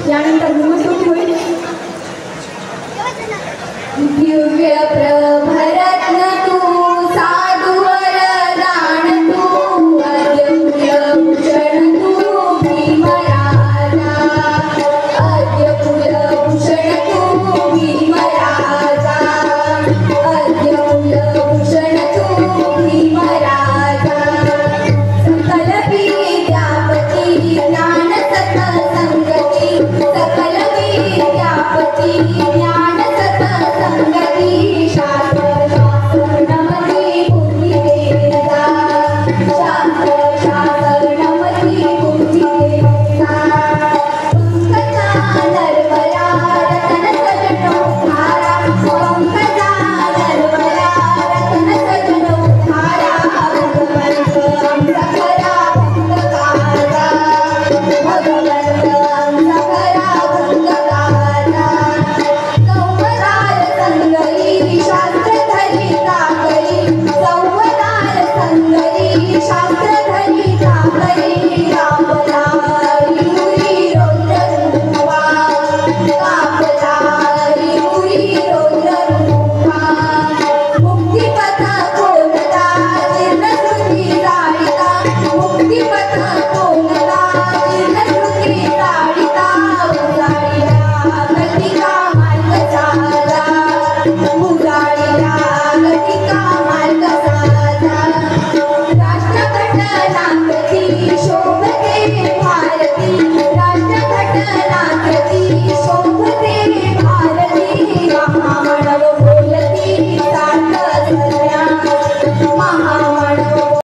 यानंतर ब्रह्मस्तुती होईल. दिव्य प्रभरत्न तू साधुवर दान तू अद्यकुलभूषण तू भीमराजा अद्यकुलभूषण तू भीमराजा अद्यकुलभूषण तू भीमराजा सकल विद्यापती ज्ञान सकल संगती सकल विद्यापती